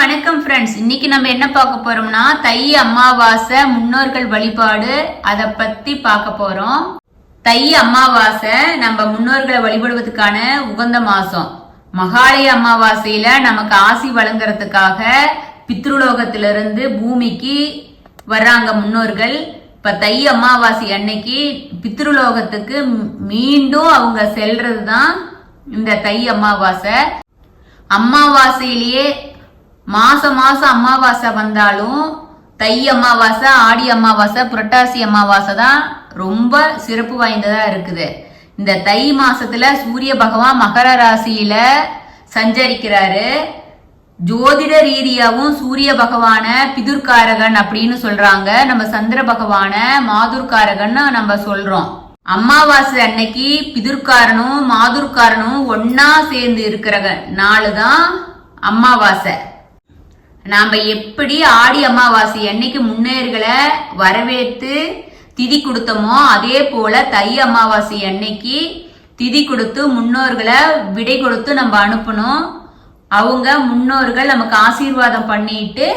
வணக்கம் ஃப்ரெண்ட்ஸ். இன்னைக்கு நம்ம என்ன பார்க்க போறோம்னா தை அமாவாசை முன்னோர்கள் வழிபாடு அதை பத்தி பார்க்க போறோம். தை அமாவாசை நம்ம முன்னோர்களை வழிபடுவதற்கான உகந்த மாசம். மகாலய அமாவாசையில நமக்கு ஆசி வழங்குறதுக்காக பித்ருலோகத்திலிருந்து பூமிக்கு வர்றாங்க முன்னோர்கள். இப்ப தை அமாவாசை அன்னைக்கு பித்ருலோகத்துக்கு மீண்டும் அவங்க செல்றதுதான் இந்த தை அமாவாசை. அமாவாசையிலேயே மாசம் அமாவாசை வந்தாலும் தை அமாவாசை, ஆடி அமாவாசை, புரட்டாசி அமாவாசை தான் ரொம்ப சிறப்பு வாய்ந்ததா இருக்குது. இந்த தை மாசத்துல சூரிய பகவான் மகர ராசியில சஞ்சரிக்கிறாரு. ஜோதிட ரீதியாவும் சூரிய பகவான பிதுர்காரகன் அப்படின்னு சொல்றாங்க. நம்ம சந்திர பகவான மாதுர்காரகன் நம்ம சொல்றோம். அமாவாசை அன்னைக்கு பிதுர்காரனும் மாதுர்காரனும் ஒன்னா சேர்ந்து இருக்கிற நாளுதான் அமாவாசை. நாம எப்படி ஆடி அமாவாசை அன்னைக்கு முன்னேறுகளை வரவேற்று திதி கொடுத்தோமோ அதே போல தை அமாவாசை அன்னைக்கு திதி கொடுத்து முன்னோர்களை விடை கொடுத்து நம்ம அனுப்பணும். அவங்க முன்னோர்கள் நமக்கு ஆசீர்வாதம் பண்ணிட்டு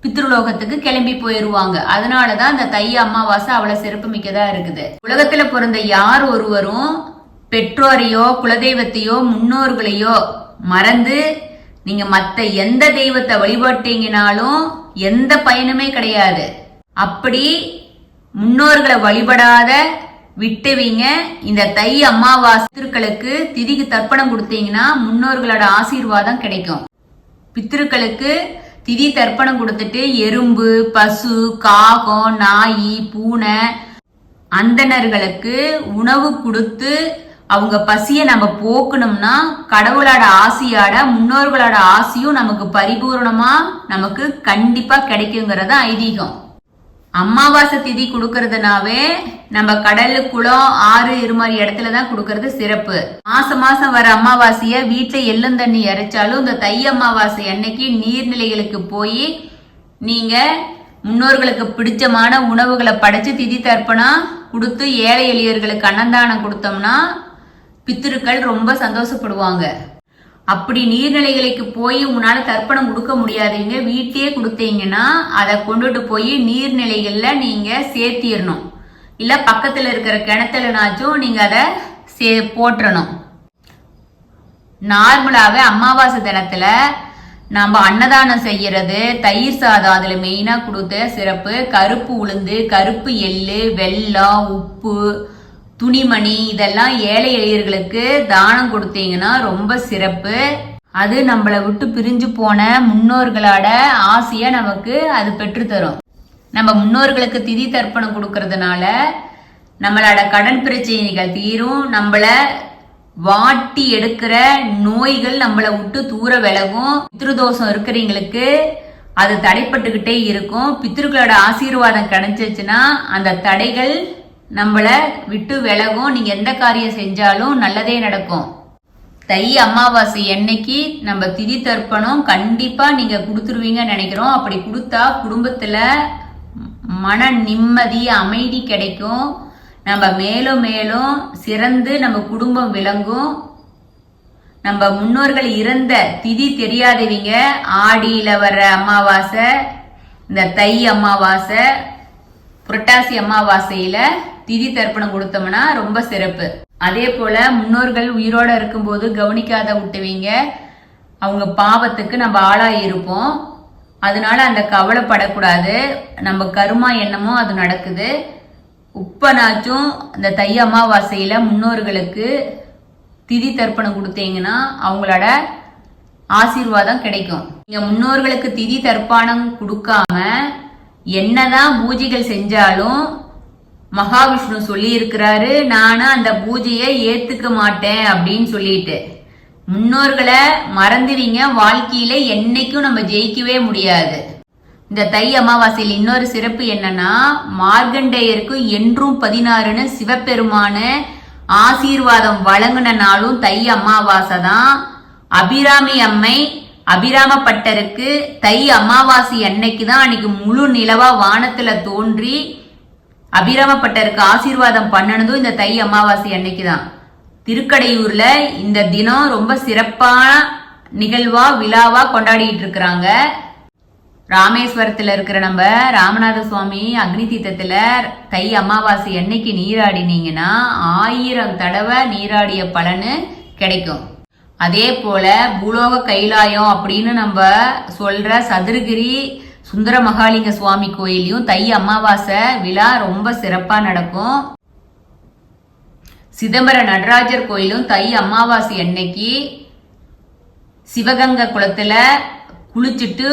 பித்ருலோகத்துக்கு கிளம்பி போயிருவாங்க. அதனாலதான் இந்த தை அமாவாசை அவ்வளவு சிறப்பு மிக்கதா இருக்குது. உலகத்துல பிறந்த யார் ஒருவரும் பெற்றோரையோ குலதெய்வத்தையோ முன்னோர்களையோ மறந்து நீங்க மத்த எந்த தெய்வத்தை வழிபட்டீங்கனாலும் எந்த பயனுமே கிடையாது. அப்படி முன்னோர்களை வழிபடாத விட்டுவீங்க. இந்த தை அமாவாசைகளுக்கு திதிக்கு தர்ப்பணம் கொடுத்தீங்கன்னா முன்னோர்களோட ஆசீர்வாதம் கிடைக்கும். பித்ருக்களுக்கு திதி தர்ப்பணம் கொடுத்துட்டு எறும்பு, பசு, காகம், நாய், பூனை, அந்தணர்களுக்கு உணவு கொடுத்து அவங்க பசிய நம்ம போக்கணும்னா கடவுளோட ஆசியாட முன்னோர்களோட ஆசியும் நமக்கு பரிபூர்ணமா நமக்கு கண்டிப்பா கிடைக்குங்கிறது ஐதீகம். அமாவாசை திதி கொடுக்கறதுனாவே நம்ம கடலு, குளம், ஆறு இது மாதிரி இடத்துலதான் கொடுக்கறது சிறப்பு. மாசம் வர அமாவாசைய வீட்டுல எள்ளந்தண்ணி இறைச்சாலும் இந்த தை அமாவாசை அன்னைக்கு நீர்நிலைகளுக்கு போய் நீங்க முன்னோர்களுக்கு பிடிச்சமான உணவுகளை படைச்சு திதி தர்ப்பணம் கொடுத்து ஏழை எளியர்களுக்கு அன்னதானம் கொடுத்தோம்னா பித்திருக்கள் ரொம்ப சந்தோஷப்படுவாங்க. அப்படி நீர்நிலைகளுக்கு போய் உங்களால தர்ப்பணம் கொடுக்க முடியாதீங்க, வீட்லயே கொடுத்தீங்கன்னா அதை கொண்டுட்டு போய் நீர்நிலைகள்ல நீங்க சேர்த்திடணும். இல்ல பக்கத்துல இருக்கிற கிணத்துலனாச்சும் நீங்க அதை போற்றணும். நார்மலாவே அமாவாசை தினத்துல நம்ம அன்னதானம் செய்யறது தயிர் சாதம் அதுல மெயினா கொடுத்த சிறப்பு. கருப்பு உளுந்து, கருப்பு எள்ளு, வெல்லம், உப்பு, துணிமணி இதெல்லாம் ஏழை எளியர்களுக்கு தானம் கொடுத்தீங்கன்னா ரொம்ப சிறப்பு. அது நம்மளை விட்டு பிரிஞ்சு போன முன்னோர்களோட ஆசைய நமக்கு அது பெற்று தரும். நம்ம முன்னோர்களுக்கு திதி தர்ப்பணம் கொடுக்கறதுனால நம்மளோட கடன் பிரச்சனைகள் தீரும். நம்மள வாட்டி எடுக்கிற நோய்கள் நம்மளை விட்டு தூர விலகும். பித்ருதோஷம் இருக்கிறவங்களுக்கு அது தடைப்பட்டுக்கிட்டே இருக்கும். பித்ருக்களோட ஆசீர்வாதம் கிடைச்சிச்சுன்னா அந்த தடைகள் நம்மள விட்டு விலகும். நீங்க எந்த காரியம் செஞ்சாலும் நல்லதே நடக்கும். தை அமாவாசை அன்னைக்கு நம்ம திதி தர்ப்பணம் கண்டிப்பா நீங்க கொடுத்துருவீங்கன்னு நினைக்கிறோம். அப்படி கொடுத்தா குடும்பத்துல மன நிம்மதி, அமைதி கிடைக்கும். நம்ம மேலும் மேலும் சிறந்து நம்ம குடும்பம் விளங்கும். நம்ம முன்னோர்கள் இறந்த திதி தெரியாதவங்க ஆடியில வர்ற அமாவாசை, இந்த தை அமாவாசை, புரட்டாசி அமாவாசையில திதி தர்ப்பணம் கொடுத்தோம்னா ரொம்ப சிறப்பு. அதே போல முன்னோர்கள் உயிரோட இருக்கும்போது கவனிக்காத விட்டுவீங்க அவங்க பாவத்துக்கு நம்ம ஆளாகி இருப்போம். அதனால அந்த கவலைப்படக்கூடாது. நம்ம கருமா என்னமோ அது நடக்குது. உப்பனாச்சும் இந்த தை அமாவாசையில முன்னோர்களுக்கு திதி தர்ப்பணம் கொடுத்தீங்கன்னா அவங்களோட ஆசீர்வாதம் கிடைக்கும். நீங்க முன்னோர்களுக்கு திதி தர்ப்பணம் கொடுக்காம என்னதான் பூஜைகள் செஞ்சாலும் மகாவிஷ்ணு சொல்லி இருக்கிறாரு, நானும் அந்த பூஜையை ஏத்துக்க மாட்டேன் அப்படின்னு சொல்லிட்டு. முன்னோர்களை மறந்துவீங்க, வாழ்க்கையில என்னைக்கும் நம்ம ஜெயிக்கவே முடியாது. இந்த தை அமாவாசையில் இன்னொரு சிறப்பு என்னன்னா மார்கண்டேயருக்கு என்றும் 16ன்னு சிவபெருமான ஆசீர்வாதம் வழங்கின நாளும் தை அமாவாசை தான். அபிராமி அம்மை அபிராமப்பட்டருக்கு தை அமாவாசை அன்னைக்கு தான் அன்னைக்கு முழு நிலவா வானத்துல தோன்றி அபிராமப்பட்டருக்கு ஆசீர்வாதம் பண்ணனதும் இந்த தை அமாவாசை அன்னைக்கு தான். திருக்கடையூர்ல இந்த தினம் ரொம்ப சிறப்பான நிகழ்வா விழாவா கொண்டாடிட்டு இருக்கிறாங்க. ராமேஸ்வரத்துல இருக்கிற நம்ம ராமநாத சுவாமி அக்னி தீர்த்தத்துல தை அமாவாசை அன்னைக்கு நீராடினீங்கன்னா 1000 தடவை நீராடிய பலனு கிடைக்கும். அதே போல பூலோக கைலாயம் அப்படின்னு நம்ம சொல்ற சதுரகிரி சுந்தர மகாலிங்க சுவாமி கோயிலையும் தை அமாவாசை விழா ரொம்ப சிறப்பா நடக்கும். சிதம்பர நடராஜர் கோயிலும் தை அமாவாசை அன்னைக்கு சிவகங்கை குளத்துல குளிச்சுட்டு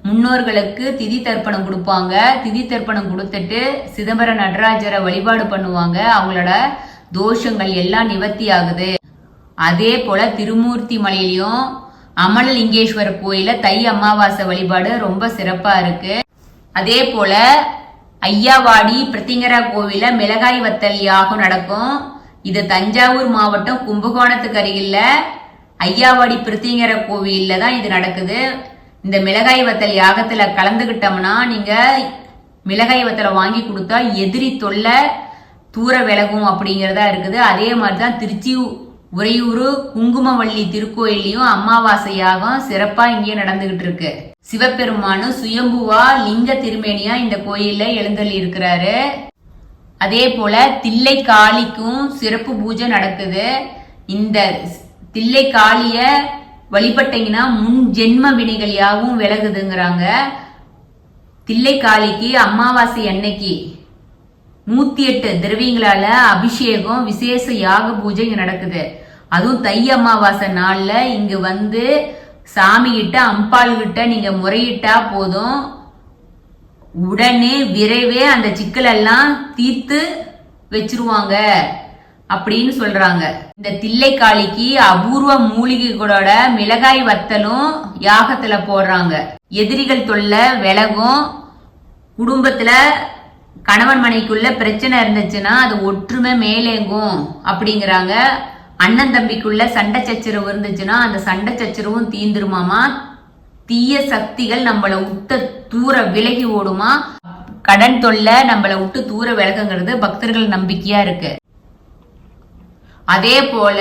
முன்னோர்களுக்கு திதி தர்ப்பணம் கொடுப்பாங்க. திதி தர்ப்பணம் கொடுத்துட்டு சிதம்பர நடராஜரை வழிபாடு பண்ணுவாங்க. அவங்களோட தோஷங்கள் எல்லாம் நிவர்த்தி ஆகுது. அதே போல திருமூர்த்தி மலையிலையும் அமலலிங்கேஸ்வரர் கோயில தை அமாவாசை வழிபாடு ரொம்ப சிறப்பா இருக்கு. அதே போல ஐயாவாடி பிரத்திங்கரா கோவில மிளகாய் வத்தல் யாகம் நடக்கும். இது தஞ்சாவூர் மாவட்டம் கும்பகோணத்துக்கு அருகில் ஐயாவாடி பிரத்திங்கர கோவில்ல தான் இது நடக்குது. இந்த மிளகாய் வத்தல் யாகத்துல கலந்துகிட்டோம்னா நீங்க மிளகாய் வத்தலை வாங்கி கொடுத்தா எதிரி தொல்லை தூர விலகும் அப்படிங்கறதா இருக்குது. அதே மாதிரிதான் திருச்சி உறையூர் குங்குமவள்ளி திருக்கோயிலையும் அமாவாசை யாகம் சிறப்பா இங்கே நடந்துகிட்டு இருக்கு. சிவபெருமானு சுயம்புவா லிங்க திருமேனியா இந்த கோயில்ல எழுந்தள்ளி இருக்கிறாரு. அதே போல தில்லை காளிக்கும் சிறப்பு பூஜை நடக்குது. இந்த தில்லை காளிய வழிபட்டீங்கன்னா முன் ஜென்ம வினைகள் யாவும் விலகுதுங்கிறாங்க. தில்லை காளிக்கு அமாவாசை அன்னைக்கு 108 திரவியங்களால அபிஷேகம் விசேஷ யாக பூஜை இங்க நடக்குது. அதுவும் தை அமாவாசை நாள்ல இங்க வந்து சாமி கிட்ட அம்பாள் கிட்ட நீங்க முறையிட்டா போதும், உடனே விரைவே அந்த சிக்கல் எல்லாம் தீர்த்து வச்சிருவாங்க அப்படின்னு சொல்றாங்க. இந்த தில்லைக்காளிக்கு அபூர்வ மூலிகைகளோட மிளகாய் வத்தலும் யாகத்துல போடுறாங்க. எதிரிகள் தொல்லை விலகும். குடும்பத்துல கணவன் மனைக்குள்ள பிரச்சனை இருந்துச்சுன்னா அது ஒற்றுமை மேலேங்கும் அப்படிங்கிறாங்க. அண்ணன் தம்பிக்குள்ள சண்டை சச்சரவு இருந்துச்சுன்னா அந்த சண்டை சச்சரவும் தீந்துருமாமா. தீய சக்திகள் நம்மளை விட்டு தூர விலகி ஓடுமா. கடன் தொல்லை நம்மளை விட்டு தூர விலகுங்கிறது பக்தர்கள் நம்பிக்கையா இருக்கு. அதே போல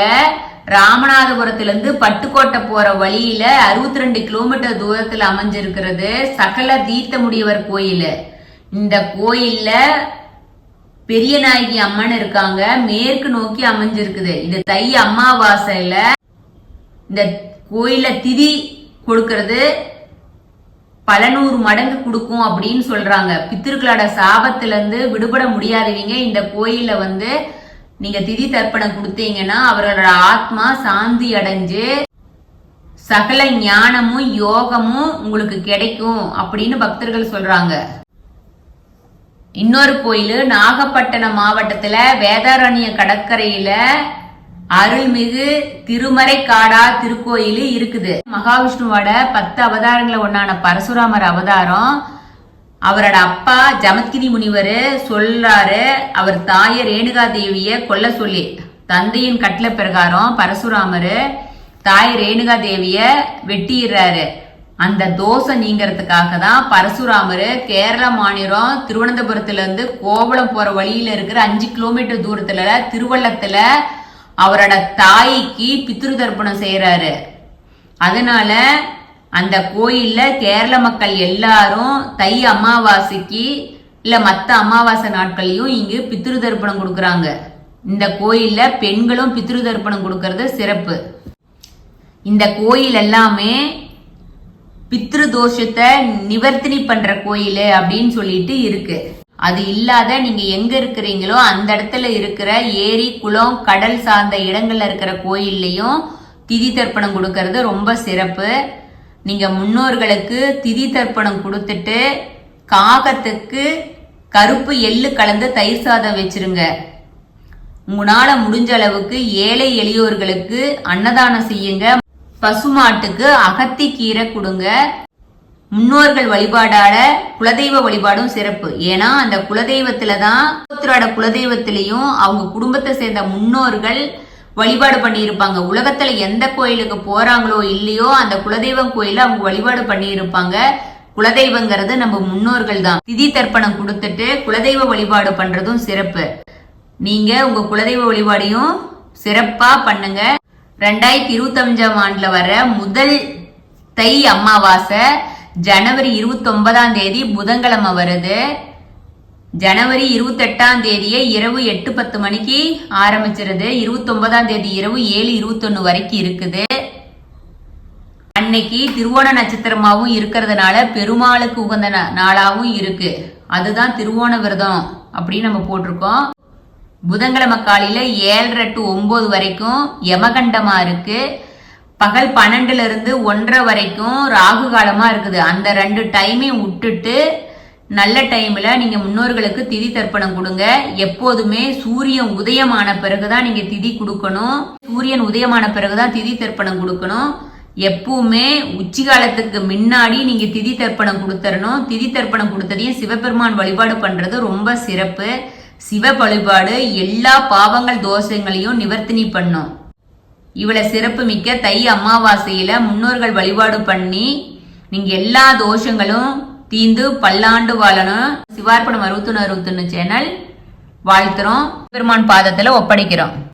ராமநாதபுரத்திலிருந்து பட்டுக்கோட்டை போற வழியில 62 கிலோமீட்டர் தூரத்துல அமைஞ்சிருக்கிறது சகல தீர்த்த முடியவர் கோயில். இந்த கோயில்ல பெரிய நாயகி அம்மன் இருக்காங்க. மேற்கு நோக்கி அமைஞ்சிருக்குது. இது தை அமாவாசையில இந்த கோயில திதி கொடுக்கறது பல 100 மடங்கு கொடுக்கும் அப்படின்னு சொல்றாங்க. பித்திருக்களோட சாபத்துல இருந்து விடுபட முடியாதவங்க இந்த கோயில வந்து நீங்க திதி தர்ப்பணம் கொடுத்தீங்கன்னா அவர்களோட ஆத்மா சாந்தி அடைஞ்சு சகல ஞானமும் யோகமும் உங்களுக்கு கிடைக்கும் அப்படின்னு பக்தர்கள் சொல்றாங்க. இன்னொரு கோயில் நாகப்பட்டினம் மாவட்டத்துல வேதாரண்ய கடற்கரையில அருள்மிகு திருமறை காடா திருக்கோயில் இருக்குது. மகாவிஷ்ணுவோட 10 அவதாரங்கள ஒன்னான பரசுராமர் அவதாரம். அவரோட அப்பா ஜமத்கிரி முனிவர் சொல்றாரு, அவர் தாய ரேணுகா தேவிய கொல்ல சொல்லி. தந்தையின் கட்டளை பிரகாரம் பரசுராமர் தாய் ரேணுகா தேவிய வெட்டிடுறாரு. அந்த தோஷம் நீங்கிறதுக்காக தான் பரசுராமர் கேரள மாநிலம் திருவனந்தபுரத்துல இருந்து கோவளம் போற வழியில இருக்கிற 5 கிலோமீட்டர் தூரத்துல திருவள்ளத்துல அவரோட தாய்க்கு பித்ரு தர்ப்பணம் செய்யறாரு. அதனால அந்த கோயில்ல கேரள மக்கள் எல்லாரும் தை அமாவாசைக்கு இல்ல மத்த அமாவாசை நாட்கள்லயும் இங்கு பித்ரு தர்ப்பணம் கொடுக்கறாங்க. இந்த கோயில்ல பெண்களும் பித்ரு தர்ப்பணம் கொடுக்கறது சிறப்பு. இந்த கோயில் எல்லாமே பித்ரு தோஷத்தை நிவர்த்தினி பண்ற கோயில் அப்படின்னு சொல்லிட்டு இருக்கு. அது இல்லாத நீங்க எங்க இருக்கிறீங்களோ அந்த இடத்துல இருக்கிற ஏரி குளம் கடல் சார்ந்த இடங்கள்ல இருக்கிற கோயில்லையும் திதி தர்ப்பணம் கொடுக்கறது ரொம்ப சிறப்பு. நீங்க முன்னோர்களுக்கு திதி தர்ப்பணம் கொடுத்துட்டு காகத்துக்கு கருப்பு எள்ளு கலந்து தயிர் சாதம் வச்சிருங்க. உங்களால முடிஞ்ச அளவுக்கு ஏழை எளியோர்களுக்கு அன்னதானம் செய்யுங்க. பசுமாட்டுக்கு அகத்தி கீரை கொடுங்க. முன்னோர்கள் வழிபாடாட குலதெய்வ வழிபாடும் சிறப்பு. ஏன்னா அந்த குலதெய்வத்துலதான் குலதெய்வத்திலையும் அவங்க குடும்பத்தை சேர்ந்த முன்னோர்கள் வழிபாடு பண்ணி இருப்பாங்க. உலகத்துல எந்த கோயிலுக்கு போறாங்களோ இல்லையோ அந்த குலதெய்வம் கோயில அவங்க வழிபாடு பண்ணி இருப்பாங்க. குலதெய்வங்கிறது நம்ம முன்னோர்கள் தான். திதி தர்ப்பணம் கொடுத்துட்டு குலதெய்வ வழிபாடு பண்றதும் சிறப்பு. நீங்க உங்க குலதெய்வ வழிபாடையும் சிறப்பா பண்ணுங்க. 2025ஆம் ஆண்டுல வர முதல் தை அமாவாசை ஜனவரி 29ஆம் தேதி புதன்கிழமை வருது. ஜனவரி 28ஆம் தேதியே இரவு 8:10 மணிக்கு ஆரம்பிச்சிருது. 29ஆம் தேதி இரவு 7:21 வரைக்கும் இருக்குது. அன்னைக்கு திருவோண நட்சத்திரமாவும் இருக்கிறதுனால பெருமாளுக்கு உகந்த நாளாவும் இருக்கு. அதுதான் திருவோண விரதம் அப்படின்னு நம்ம போட்டிருக்கோம். புதன்கிழமை காலையில 7:30 to 9 வரைக்கும் யமகண்டமா இருக்கு. பகல் 12ல இருந்து 1:30 வரைக்கும் ராகு காலமா இருக்குது. அந்த 2 டைமையும் விட்டுட்டு நல்ல டைம்ல நீங்க முன்னோர்களுக்கு திதி தர்ப்பணம் கொடுங்க. எப்போதுமே சூரியன் உதயமான பிறகுதான் நீங்க திதி கொடுக்கணும். சூரியன் உதயமான பிறகுதான் திதி தர்ப்பணம் கொடுக்கணும். எப்பவுமே உச்சி காலத்துக்கு முன்னாடி நீங்க திதி தர்ப்பணம் கொடுத்தரணும். திதி தர்ப்பணம் கொடுத்ததையும் சிவபெருமான் வழிபாடு பண்றது ரொம்ப சிறப்பு. சிவ வழிபாடு எல்லா பாவங்கள் தோஷங்களையும் நிவர்த்தினி பண்ணும். இவ்வளவு சிறப்பு மிக்க தை அமாவாசையில முன்னோர்கள் வழிபாடு பண்ணி நீங்க எல்லா தோஷங்களும் தீந்து பல்லாண்டு வாழணும். சிவார்ப்பணம் 6161 சேனல் வாழ்த்துறோம். பெருமான் பாதத்துல ஒப்படைக்கிறோம்.